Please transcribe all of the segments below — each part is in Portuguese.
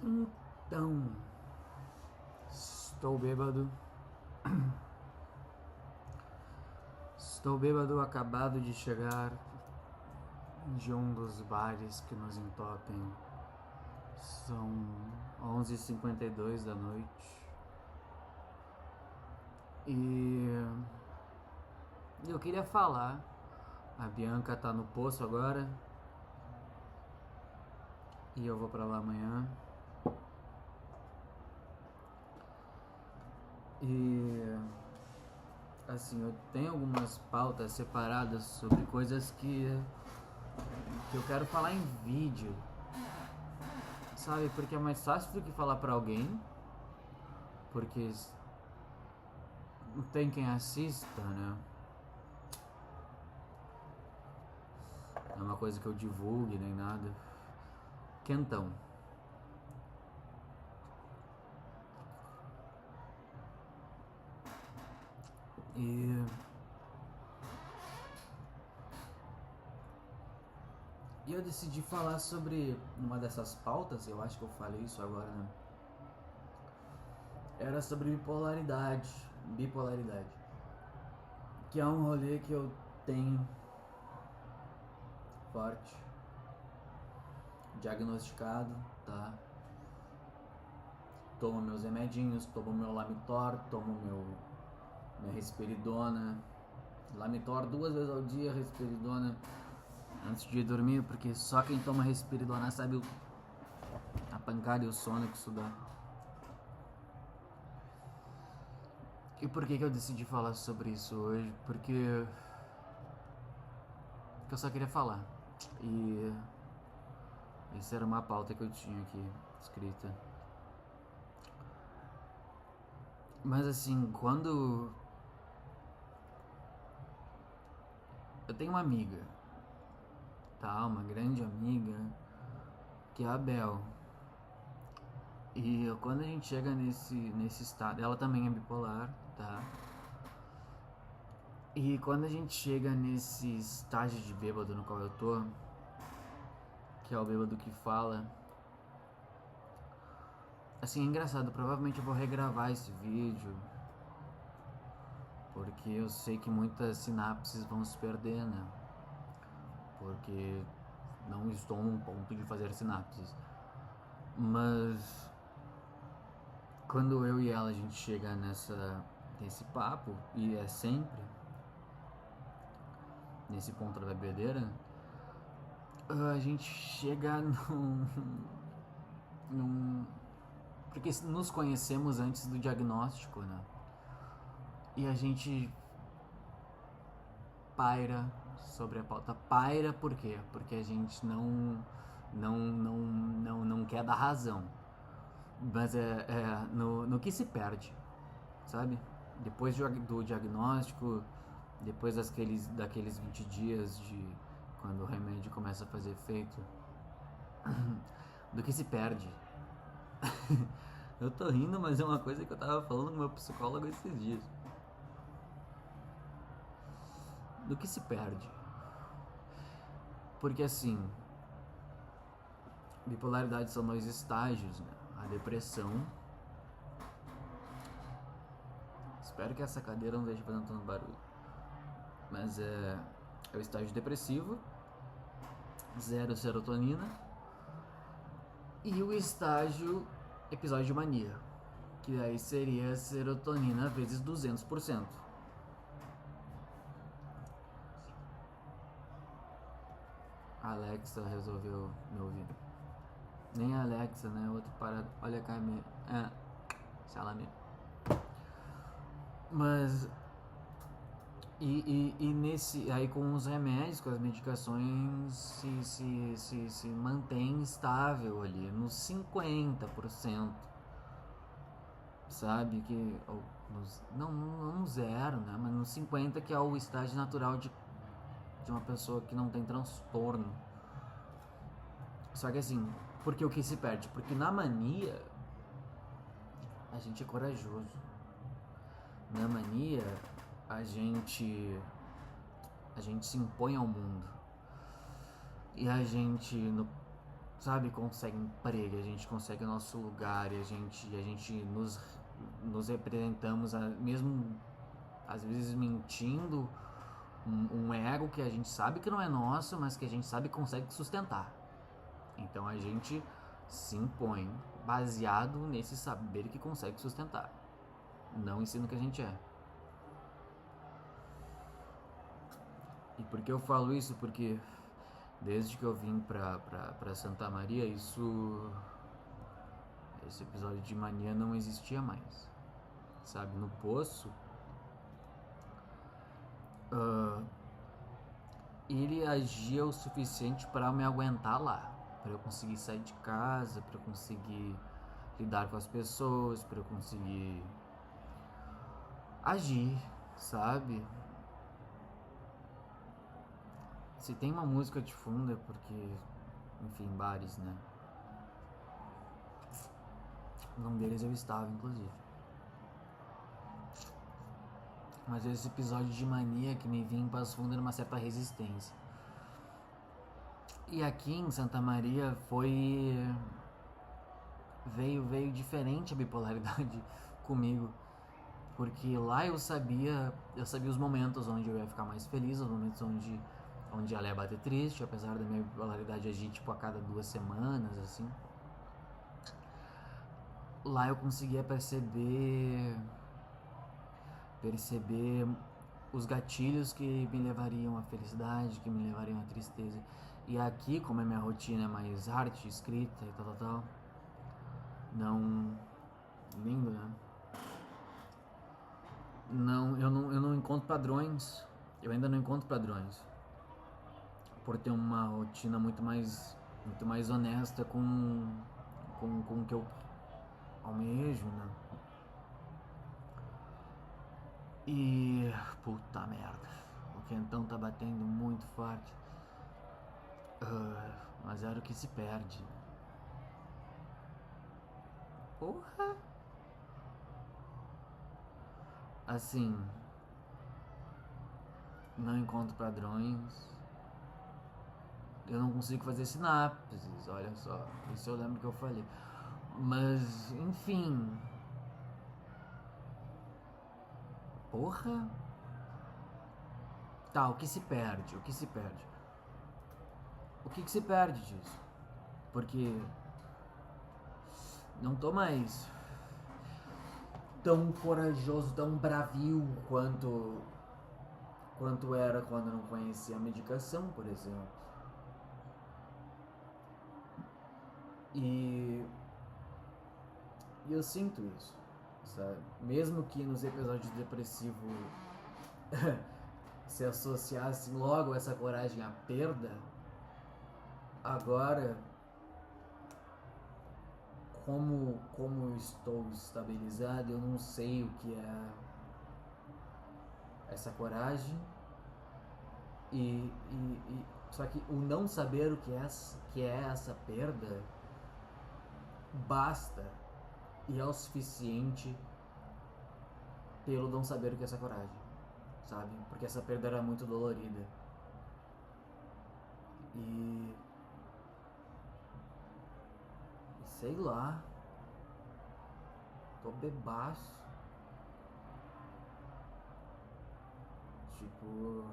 Então, estou bêbado. Estou bêbado, acabado de chegar de um dos bares que nos entopem. São 11h52 da noite. E eu queria falar. A Bianca tá no poço agora. E eu vou pra lá amanhã. E assim, eu tenho algumas pautas separadas sobre coisas que eu quero falar em vídeo, sabe? Porque é mais fácil do que falar pra alguém, porque não tem quem assista, né? Não é uma coisa que eu divulgue nem nada. Quentão. E eu decidi falar sobre uma dessas pautas, eu acho que eu falei isso agora, né? Era sobre bipolaridade. Que é um rolê que eu tenho forte. Diagnosticado, tá? Tomo meus remedinhos, tomo meu Lamitor, tomo minha risperidona. Lamitor 2 vezes ao dia, risperidona antes de dormir, porque só quem toma risperidona sabe a pancada e o sono que isso dá. E por que eu decidi falar sobre isso hoje? Porque eu só queria falar. E essa era uma pauta que eu tinha aqui escrita. Mas assim, quando eu tenho uma amiga, tá? Uma grande amiga, que é a Bel. E quando a gente chega nesse estado, ela também é bipolar, tá? E quando a gente chega nesse estágio de bêbado no qual eu tô, que é o bêbado que fala, assim, é engraçado, provavelmente eu vou regravar esse vídeo, porque eu sei que muitas sinapses vão se perder, né? Porque não estou num ponto de fazer sinapses. Mas quando eu e ela a gente chega nesse papo, e é sempre nesse ponto da bebedeira, a gente chega num. Porque nos conhecemos antes do diagnóstico, né? E a gente paira sobre a pauta. Paira por quê? Porque a gente não quer dar razão. Mas é no que se perde, sabe? Depois do diagnóstico, depois daqueles 20 dias de quando o remédio começa a fazer efeito, do que se perde. Eu tô rindo, mas é uma coisa que eu tava falando com meu psicólogo esses dias. Do que se perde. Porque assim, bipolaridade são dois estágios, né? A depressão. Espero que essa cadeira não esteja fazendo tanto barulho. Mas é o estágio depressivo, zero serotonina. E o estágio episódio de mania, que aí seria serotonina vezes 200%. A Alexa resolveu me ouvir. Nem a Alexa, né? Outro parado. Olha cá, minha. Salame. Mas. E nesse. Aí com os remédios, com as medicações, se mantém estável ali, nos 50%. Sabe? Que. Não zero, né? Mas nos 50%, que é o estágio natural de uma pessoa que não tem transtorno. Só que assim, porque o que se perde? Porque na mania a gente é corajoso. Na mania a gente se impõe ao mundo. E a gente sabe, consegue emprego, a gente consegue o nosso lugar, e a gente nos representamos, mesmo às vezes mentindo, um ego que a gente sabe que não é nosso, mas que a gente sabe que consegue sustentar. Então a gente se impõe baseado nesse saber que consegue sustentar, não ensina o que a gente é. E por que eu falo isso? Porque desde que eu vim pra Santa Maria, esse episódio de mania não existia mais, sabe? No poço, ele agia o suficiente para me aguentar lá, para eu conseguir sair de casa, para eu conseguir lidar com as pessoas, para eu conseguir agir, sabe? Se tem uma música de fundo é porque, enfim, bares, né? Num deles eu estava, inclusive. Mas esse episódio de mania que me vinha em Passo Fundo era uma certa resistência. E aqui em Santa Maria veio diferente a bipolaridade comigo, porque lá eu sabia os momentos onde eu ia ficar mais feliz, os momentos onde ela ia bater triste, apesar da minha bipolaridade agir tipo a cada 2 semanas, assim. Lá eu conseguia perceber os gatilhos que me levariam à felicidade, que me levariam à tristeza. E aqui, como a minha rotina é mais arte, escrita e tal, não... lindo, né? Eu não encontro padrões. Eu ainda não encontro padrões. Por ter uma rotina muito mais honesta com o que eu almejo, né? E... puta merda. O quentão tá batendo muito forte. Mas era o que se perde. Porra! Assim... não encontro padrões. Eu não consigo fazer sinapses, olha só. Isso eu lembro que eu falei. Mas, enfim... porra! Tá, o que se perde? O que se perde? O que se perde disso? Porque não tô mais tão corajoso, tão bravio quanto era quando eu não conhecia a medicação, por exemplo. E eu sinto isso, sabe? Mesmo que nos episódios depressivos se associasse logo essa coragem à perda, agora, como eu estou estabilizado, eu não sei o que é essa coragem só que o não saber o que é essa perda basta e é o suficiente pelo não saber o que é essa coragem, sabe? Porque essa perda era muito dolorida. E sei lá, tô bebaço. Tipo,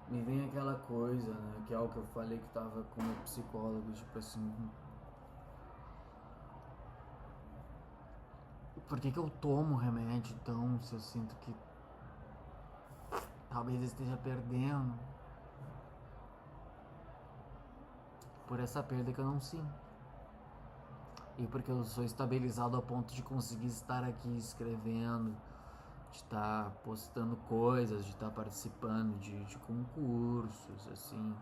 me vem aquela coisa, né? Que é o que eu falei que tava com o meu psicólogo, tipo assim, por que eu tomo remédio então se eu sinto que talvez eu esteja perdendo por essa perda que eu não sinto? E porque eu sou estabilizado ao ponto de conseguir estar aqui escrevendo, de estar postando coisas, de estar participando de concursos, assim,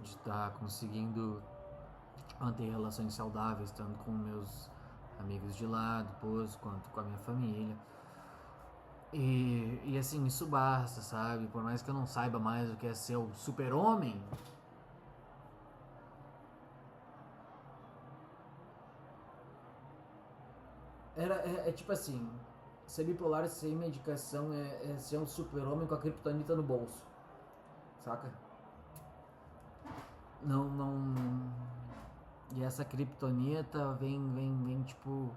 de estar conseguindo manter relações saudáveis, tanto com meus amigos de lá, depois, quanto com a minha família. E assim, isso basta, sabe? Por mais que eu não saiba mais o que é ser o super-homem, é tipo assim, ser bipolar sem medicação é ser um super-homem com a criptonita no bolso, saca? não. E essa criptonita vem tipo.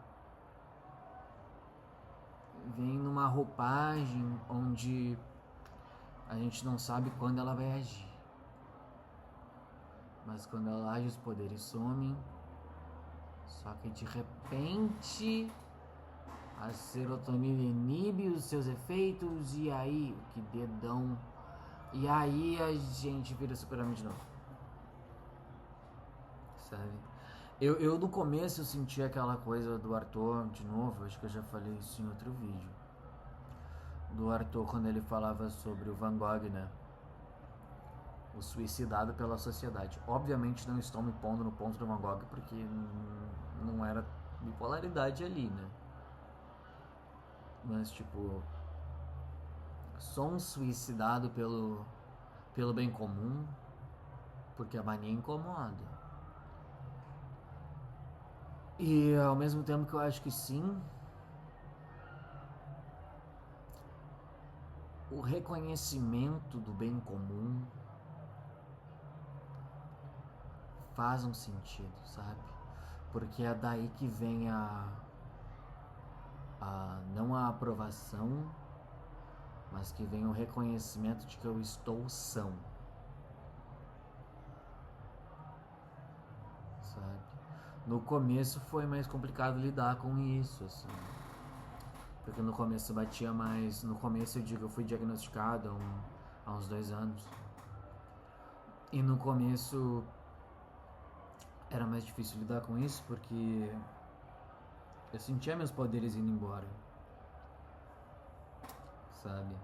Vem numa roupagem onde a gente não sabe quando ela vai agir. Mas quando ela age, os poderes somem. Só que de repente a serotonina inibe os seus efeitos. E aí, que dedão. E aí a gente vira Super-Homem de novo. Sabe? Eu no começo eu senti aquela coisa do Arthur de novo. Acho que eu já falei isso em outro vídeo. Do Arthur quando ele falava sobre o Van Gogh, né? O suicidado pela sociedade. Obviamente não estou me pondo no ponto do Van Gogh porque não era bipolaridade ali, né? Mas tipo, sou um suicidado pelo bem comum porque a mania incomoda. E ao mesmo tempo que eu acho que sim, o reconhecimento do bem comum faz um sentido, sabe? Porque é daí que vem não a aprovação, mas que vem o reconhecimento de que eu estou são, sabe? No começo foi mais complicado lidar com isso, assim, porque no começo batia mais. No começo eu digo, eu fui diagnosticado há uns 2 anos, e no começo era mais difícil lidar com isso porque eu sentia meus poderes indo embora, sabe?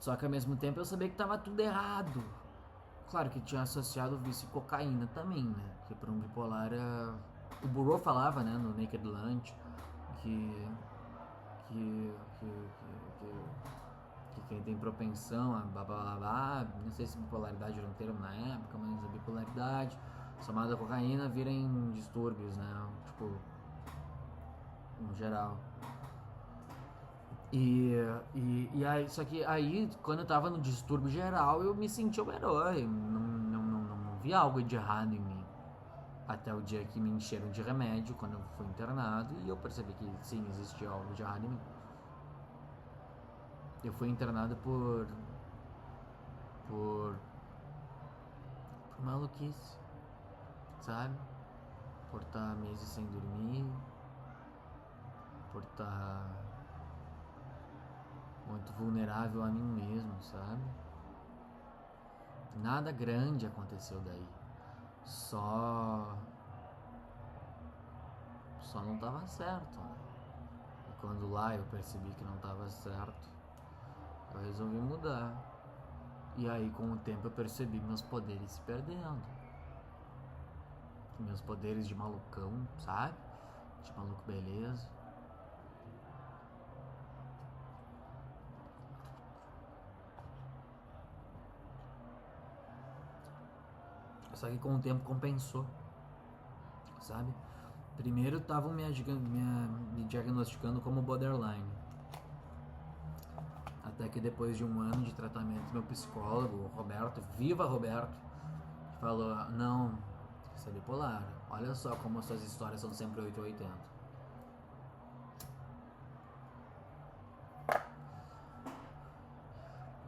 Só que ao mesmo tempo eu sabia que tava tudo errado. Claro que tinha associado o vício em cocaína também, né? Que para um bipolar o Burrow falava, né, no Naked Lunch, que quem tem propensão a blá blá blá, não sei se bipolaridade era um termo na época, mas a bipolaridade somada à cocaína vira em distúrbios, né? Tipo, no geral. E aí, só que aí, quando eu tava no distúrbio geral, eu me sentia um herói. Não vi algo de errado em mim. Até o dia que me encheram de remédio, quando eu fui internado, e eu percebi que sim, existia algo de errado em mim. Eu fui internado por maluquice, sabe? Por estar meses sem dormir, por estar muito vulnerável a mim mesmo, sabe? Nada grande aconteceu daí. Só não tava certo, né? E quando lá eu percebi que não tava certo, eu resolvi mudar. E aí com o tempo eu percebi meus poderes se perdendo. Meus poderes de malucão, sabe? De maluco beleza. Só que com o tempo compensou, sabe? Primeiro estavam me diagnosticando como borderline. Até que depois de 1 ano de tratamento, meu psicólogo, Roberto, viva Roberto, falou, não, você é bipolar. Olha só como as suas histórias são sempre 880.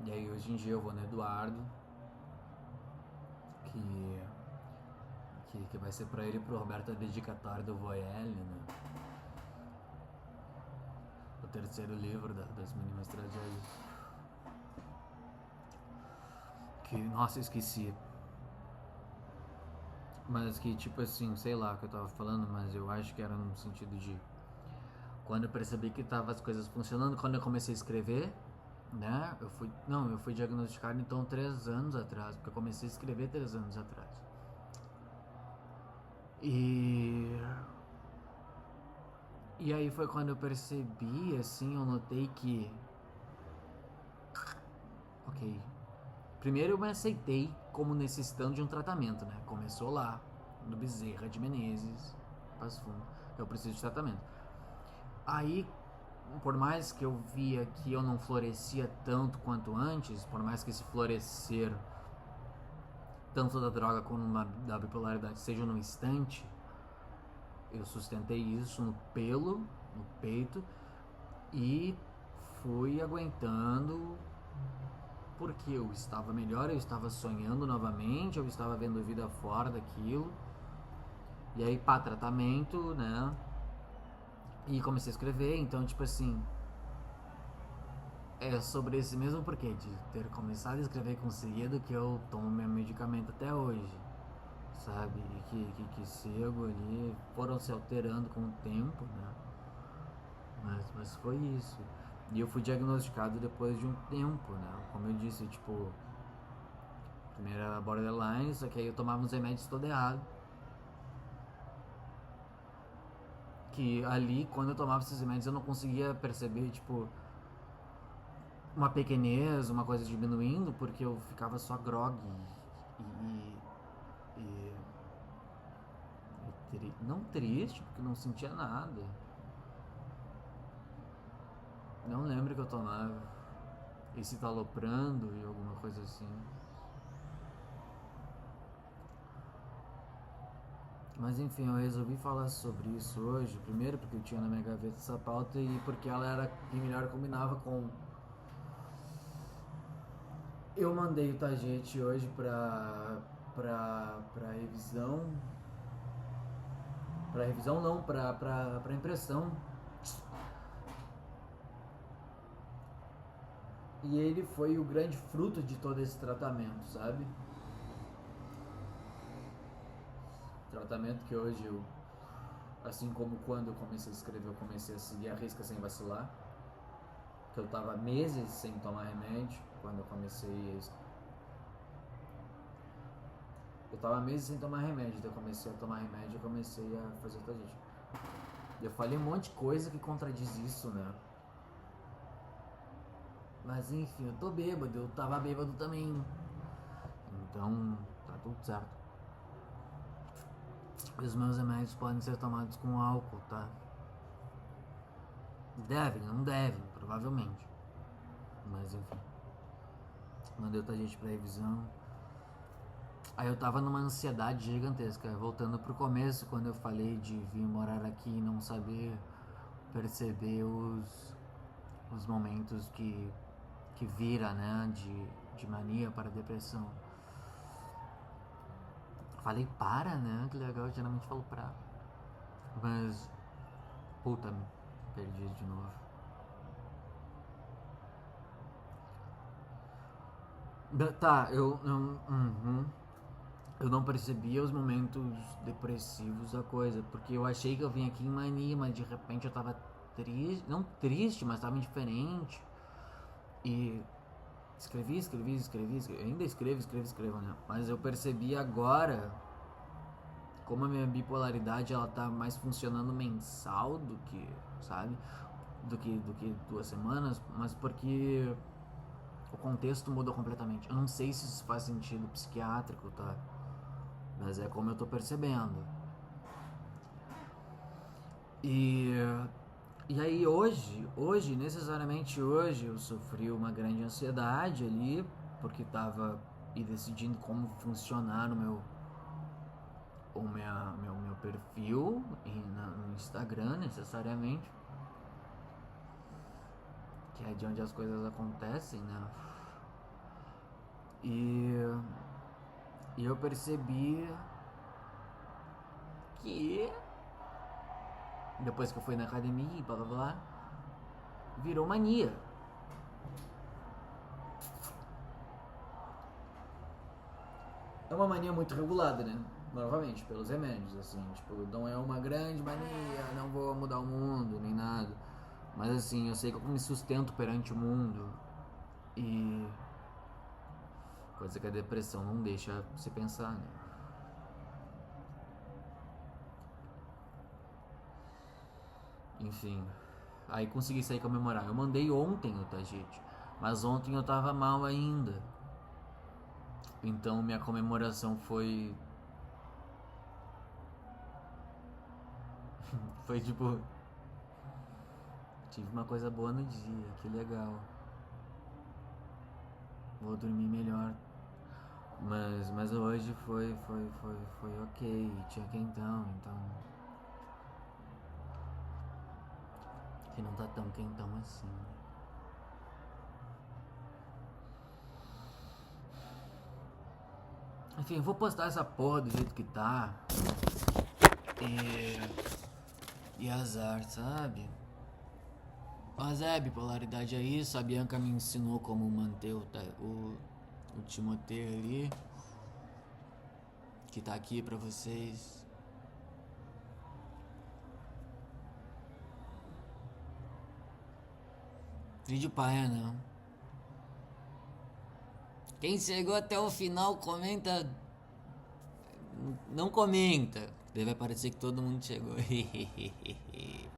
E aí hoje em dia eu vou no Eduardo, que vai ser pra ele e pro Roberto a dedicatória do Voyelle, né? O terceiro livro das mínimas tragédias. Que, nossa, esqueci. Mas que tipo assim, sei lá o que eu tava falando, mas eu acho que era no sentido de quando eu percebi que tava as coisas funcionando, quando eu comecei a escrever, né? Eu fui diagnosticado então 3 anos atrás, porque eu comecei a escrever 3 anos atrás. E aí foi quando eu percebi, assim, eu notei que ok, primeiro eu me aceitei como necessitando de um tratamento, né? Começou lá, no Bezerra de Menezes, Passo Fundo, eu preciso de tratamento. Aí, por mais que eu via que eu não florescia tanto quanto antes, por mais que esse florescer tanto da droga como da bipolaridade, seja no instante, eu sustentei isso no pelo, no peito, e fui aguentando porque eu estava melhor, eu estava sonhando novamente, eu estava vendo vida fora daquilo. E aí, pá, tratamento, né? E comecei a escrever, então, tipo assim, é sobre esse mesmo porquê de ter começado a escrever com cedo que eu tomo meu medicamento até hoje, sabe? E que sigo ali, foram se alterando com o tempo, né? Mas foi isso. E eu fui diagnosticado depois de um tempo, né? Como eu disse, tipo, primeiro era borderline, só que aí eu tomava uns remédios todo errado. Que ali, quando eu tomava esses remédios, eu não conseguia perceber, tipo, uma pequenez, uma coisa diminuindo, porque eu ficava só grog e não triste, porque não sentia nada. Não lembro que eu tomava esse taloprando e alguma coisa assim. Mas enfim, eu resolvi falar sobre isso hoje. Primeiro porque eu tinha na minha gaveta essa pauta e porque ela era que melhor combinava com. Eu mandei o Tagete hoje pra revisão. Pra revisão não, pra impressão. E ele foi o grande fruto de todo esse tratamento, sabe? Tratamento que hoje eu, assim como quando eu comecei a escrever, eu comecei a seguir a risca sem vacilar. Que eu tava meses sem tomar remédio quando eu comecei a. Eu tava meses sem tomar remédio, daí eu comecei a tomar remédio e comecei a fazer outra gente. Eu falei um monte de coisa que contradiz isso, né? Mas enfim, eu tô bêbado, eu tava bêbado também. Então, tá tudo certo. Os meus remédios podem ser tomados com álcool, tá? Devem, não devem, provavelmente. Mas enfim. Mandei outra gente pra revisão. Aí eu tava numa ansiedade gigantesca. Voltando pro começo, quando eu falei de vir morar aqui e não saber perceber os momentos que vira, né? De mania para depressão. Falei para, né? Que legal, eu geralmente falo pra. Mas. Puta, me perdi de novo. Tá, eu não percebia os momentos depressivos da coisa, porque eu achei que eu vim aqui em mania, mas de repente eu tava triste, não triste, mas tava indiferente. E escrevi, ainda escrevo, né? Mas eu percebi agora como a minha bipolaridade ela tá mais funcionando mensal do que, sabe? Do que 2 semanas, mas porque o contexto mudou completamente. Eu não sei se isso faz sentido psiquiátrico, tá? Mas é como eu tô percebendo. E e aí necessariamente hoje, eu sofri uma grande ansiedade ali, porque tava decidindo como funcionar meu perfil no Instagram, necessariamente. Que é de onde as coisas acontecem, né? E eu percebi que depois que eu fui na academia e blá blá blá, virou mania. É uma mania muito regulada, né? Novamente, pelos remédios, assim, tipo, não é uma grande mania, não vou mudar o mundo, nem nada. Mas assim, eu sei que eu me sustento perante o mundo. E coisa que a depressão não deixa você pensar, né? Enfim, aí consegui sair comemorar. Eu mandei ontem o Tajete, mas ontem eu tava mal ainda. Então minha comemoração foi. Foi tipo. Tive uma coisa boa no dia, que legal. Vou dormir melhor. Mas hoje foi ok, tinha quentão, então. Que não tá tão quentão assim. Enfim, eu vou postar essa porra do jeito que tá. E azar, sabe? Mas é, bipolaridade é isso. A Bianca me ensinou como manter o Timoteu ali. Que tá aqui pra vocês. Vídeo paia não. Quem chegou até o final, comenta. Não comenta. Deve parecer que todo mundo chegou.